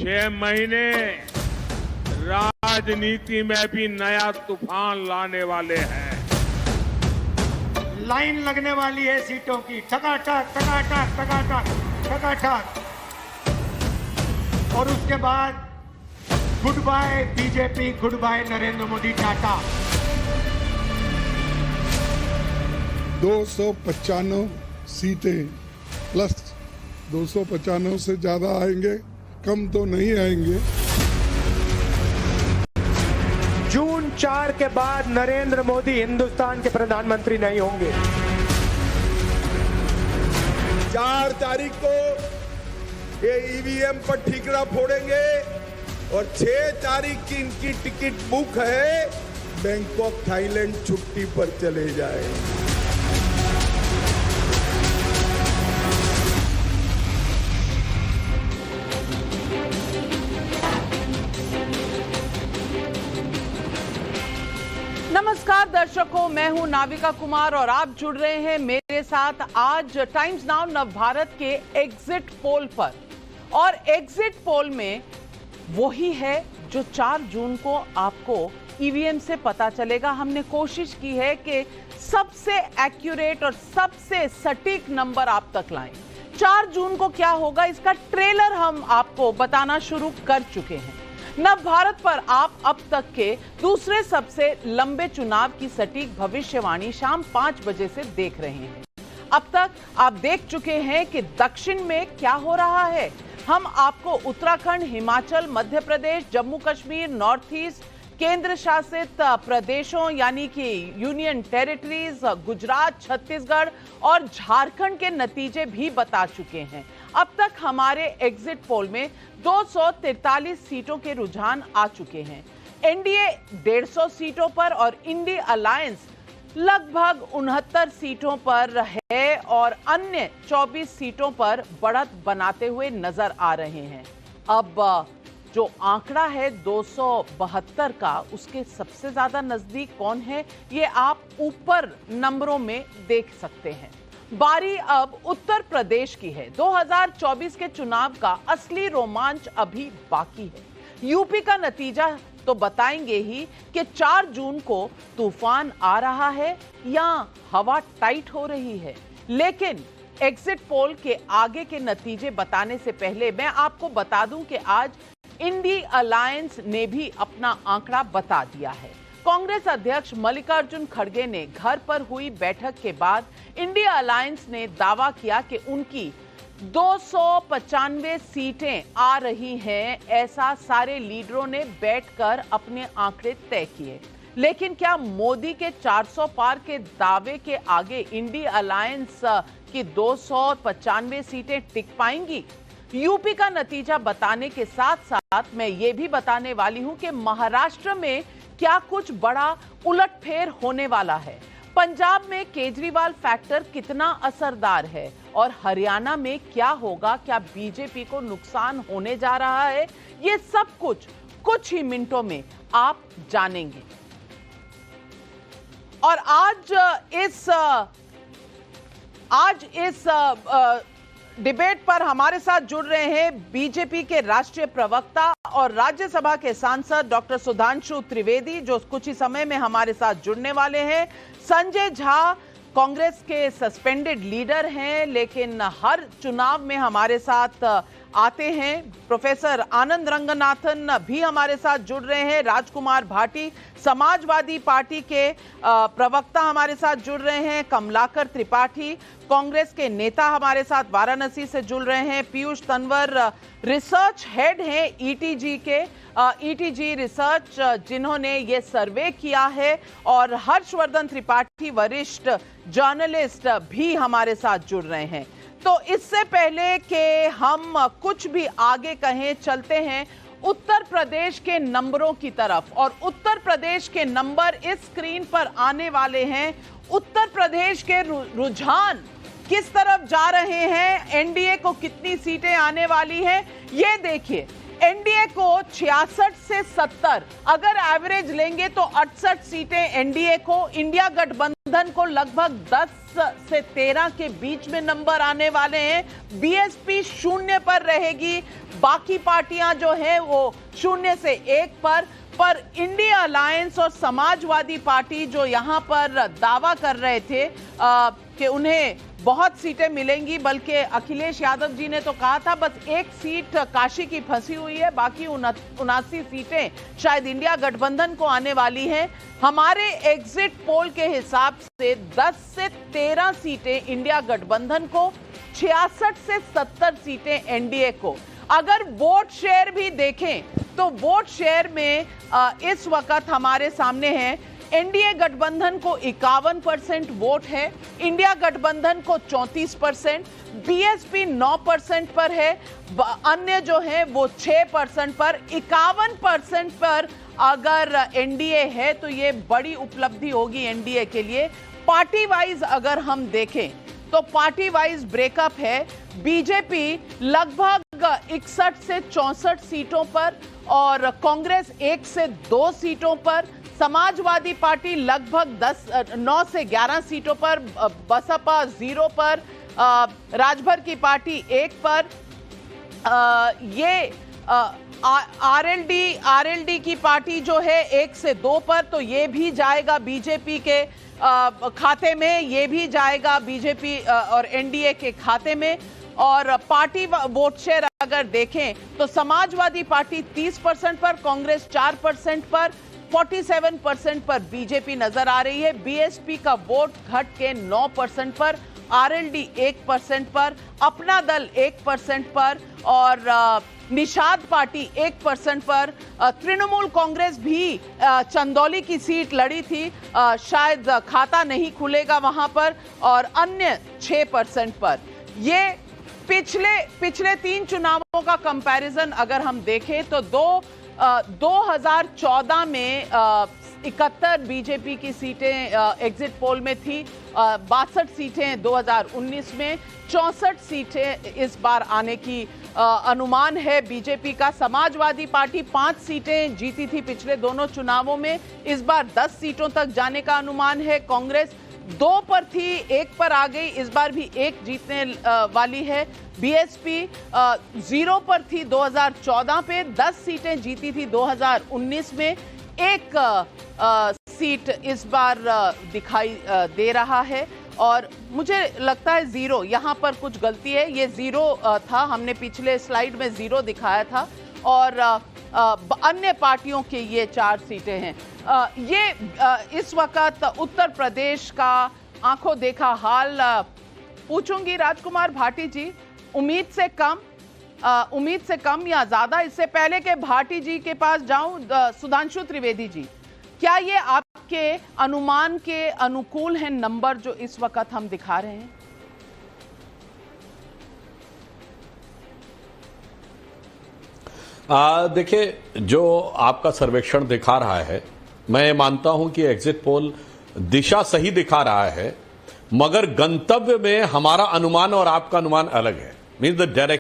6 महीने राजनीति में भी नया तूफान लाने वाले हैं। लाइन लगने वाली है सीटों की, टकाटक टकाटक टकाटक टकाटक। और उसके बाद good bye BJP, good bye Narendra Modi, टाटा। 295 सीटें प्लस 295 से ज्यादा आएंगे, कम तो नहीं आएंगे। जून 4 के बाद नरेंद्र मोदी हिंदुस्तान के प्रधानमंत्री नहीं होंगे। 4 तारीख को ये ईवीएम पर ठीकरा फोड़ेंगे और 6 तारीख की इनकी टिकट बुक है, बैंकॉक थाईलैंड छुट्टी पर चले जाए। नमस्कार दर्शकों, मैं हूं नाविका कुमार और आप जुड़ रहे हैं मेरे साथ आज टाइम्स नाउ नवभारत के एग्जिट पोल पर। और एग्जिट पोल में वही है जो 4 जून को आपको ईवीएम से पता चलेगा। हमने कोशिश की है कि सबसे एक्यूरेट और सबसे सटीक नंबर आप तक लाएं। 4 जून को क्या होगा इसका ट्रेलर हम आपको बताना शुरू कर चुके हैं। नवभारत पर आप अब तक के दूसरे सबसे लंबे चुनाव की सटीक भविष्यवाणी शाम 5 बजे से देख रहे हैं। अब तक आप देख चुके हैं कि दक्षिण में क्या हो रहा है। हम आपको उत्तराखंड, हिमाचल, मध्य प्रदेश, जम्मू कश्मीर, नॉर्थ ईस्ट, केंद्र शासित प्रदेशों यानी कि यूनियन टेरिटरीज, गुजरात, छत्तीसगढ़ और झारखंड के नतीजे भी बता चुके हैं। अब तक हमारे एग्जिट पोल में 243 सीटों के रुझान आ चुके हैं। एनडीए 150 सीटों पर और इंडी अलायंस लगभग 69 सीटों पर है और अन्य 24 सीटों पर बढ़त बनाते हुए नजर आ रहे हैं। अब जो आंकड़ा है 272 का, उसके सबसे ज्यादा नजदीक कौन है ये आप ऊपर नंबरों में देख सकते हैं। बारी अब उत्तर प्रदेश की है। 2024 के चुनाव का असली रोमांच अभी बाकी है। यूपी का नतीजा तो बताएंगे ही कि 4 जून को तूफान आ रहा है या हवा टाइट हो रही है। लेकिन एग्जिट पोल के आगे के नतीजे बताने से पहले मैं आपको बता दूं कि आज इंडी अलायंस ने भी अपना आंकड़ा बता दिया है। कांग्रेस अध्यक्ष मल्लिकार्जुन खड़गे ने घर पर हुई बैठक के बाद इंडिया अलायंस ने दावा किया कि उनकी 295 सीटें आ रही हैं। ऐसा सारे लीडरों ने बैठकर अपने आंकड़े तय किए। लेकिन क्या मोदी के 400 पार के दावे के आगे इंडिया अलायंस की 295 सीटें टिक पाएंगी? यूपी का नतीजा बताने के साथ साथ मैं ये भी बताने वाली हूं कि महाराष्ट्र में क्या कुछ बड़ा उलटफेर होने वाला है। पंजाब में केजरीवाल फैक्टर कितना असरदार है और हरियाणा में क्या होगा, क्या बीजेपी को नुकसान होने जा रहा है, ये सब कुछ ही मिनटों में आप जानेंगे। और आज इस डिबेट पर हमारे साथ जुड़ रहे हैं बीजेपी के राष्ट्रीय प्रवक्ता और राज्यसभा के सांसद डॉक्टर सुधांशु त्रिवेदी, जो कुछ ही समय में हमारे साथ जुड़ने वाले हैं। संजय झा कांग्रेस के सस्पेंडेड लीडर हैं लेकिन हर चुनाव में हमारे साथ आते हैं। प्रोफेसर आनंद रंगनाथन भी हमारे साथ जुड़ रहे हैं। राजकुमार भाटी समाजवादी पार्टी के प्रवक्ता हमारे साथ जुड़ रहे हैं। कमलाकर त्रिपाठी कांग्रेस के नेता हमारे साथ वाराणसी से जुड़ रहे हैं। पीयूष तंवर रिसर्च हेड हैं ईटीजी के, ईटीजी रिसर्च जिन्होंने ये सर्वे किया है। और हर्षवर्धन त्रिपाठी वरिष्ठ जर्नलिस्ट भी हमारे साथ जुड़ रहे हैं। तो इससे पहले कि हम कुछ भी आगे कहें, चलते हैं उत्तर प्रदेश के नंबरों की तरफ। और उत्तर प्रदेश के नंबर इस स्क्रीन पर आने वाले हैं। उत्तर प्रदेश के रुझान किस तरफ जा रहे हैं, एनडीए को कितनी सीटें आने वाली हैं, ये देखिए। एनडीए को 66 से 70, अगर एवरेज लेंगे तो 68 सीटें एनडीए को। इंडिया गठबंधन को लगभग 10 से 13 के बीच में नंबर आने वाले हैं। बीएसपी 0 पर रहेगी। बाकी पार्टियां जो है वो 0 से 1 पर इंडिया अलायंस और समाजवादी पार्टी जो यहां पर दावा कर रहे थे कि उन्हें बहुत सीटें मिलेंगी, बल्कि अखिलेश यादव जी ने तो कहा था बस एक सीट काशी की फंसी हुई है, बाकी 79 सीटें शायद इंडिया गठबंधन को आने वाली हैं। हमारे एग्जिट पोल के हिसाब से 10 से 13 सीटें इंडिया गठबंधन को, 66 से 70 सीटें एनडीए को। अगर वोट शेयर भी देखें तो वोट शेयर में इस वक्त हमारे सामने है एनडीए गठबंधन को 51% वोट है, इंडिया गठबंधन को 34%, बीएसपी 9% पर है, अन्य जो है वो 6% पर। 51% पर अगर एनडीए है तो ये बड़ी उपलब्धि होगी एनडीए के लिए। पार्टी वाइज अगर हम देखें तो पार्टी वाइज ब्रेकअप है। बीजेपी लगभग 61 से 64 सीटों पर और कांग्रेस 1 से 2 सीटों पर, समाजवादी पार्टी लगभग 9 से 11 सीटों पर, बसपा 0 पर, राजभर की पार्टी 1 पर, ये आरएलडी की पार्टी जो है 1 से 2 पर, तो ये भी जाएगा बीजेपी के खाते में, ये भी जाएगा बीजेपी और एनडीए के खाते में। और पार्टी वोट शेयर अगर देखें तो समाजवादी पार्टी 30% पर, कांग्रेस 4% पर, 47% पर बीजेपी नजर आ रही है। बीएसपी का वोट घट के 9% पर, आरएलडी 1% पर, अपना दल 1% पर और निषाद पार्टी 1% पर। तृणमूल कांग्रेस भी चंदौली की सीट लड़ी थी, शायद खाता नहीं खुलेगा वहां पर, और अन्य 6% पर। ये पिछले 3 चुनावों का कंपैरिजन अगर हम देखें तो 2014 में 71 बीजेपी की सीटें एग्जिट पोल में थी, 62 सीटें 2019 में, 64 सीटें इस बार आने की अनुमान है बीजेपी का। समाजवादी पार्टी 5 सीटें जीती थी पिछले दोनों चुनावों में, इस बार 10 सीटों तक जाने का अनुमान है। कांग्रेस 2 पर थी, 1 पर आ गई, इस बार भी 1 जीतने वाली है। बीएसपी 0 पर थी 2014 पे, 10 सीटें जीती थी 2019 में, 1 सीट इस बार दिखाई दे रहा है। और मुझे लगता है 0 यहाँ पर कुछ गलती है, ये 0 था, हमने पिछले स्लाइड में 0 दिखाया था, और अन्य पार्टियों के ये 4 सीटें हैं। ये इस वक्त उत्तर प्रदेश का आंखों देखा हाल। पूछूंगी राजकुमार भाटी जी, उम्मीद से कम या ज्यादा? इससे पहले कि भाटी जी के पास जाऊं, सुधांशु त्रिवेदी जी, क्या ये आपके अनुमान के अनुकूल हैं नंबर जो इस वक्त हम दिखा रहे हैं? देखिए, जो आपका सर्वेक्षण दिखा रहा है, मैं मानता हूं कि एग्जिट पोल दिशा सही दिखा रहा है, मगर गंतव्य में हमारा अनुमान और आपका अनुमान अलग है। Means the direction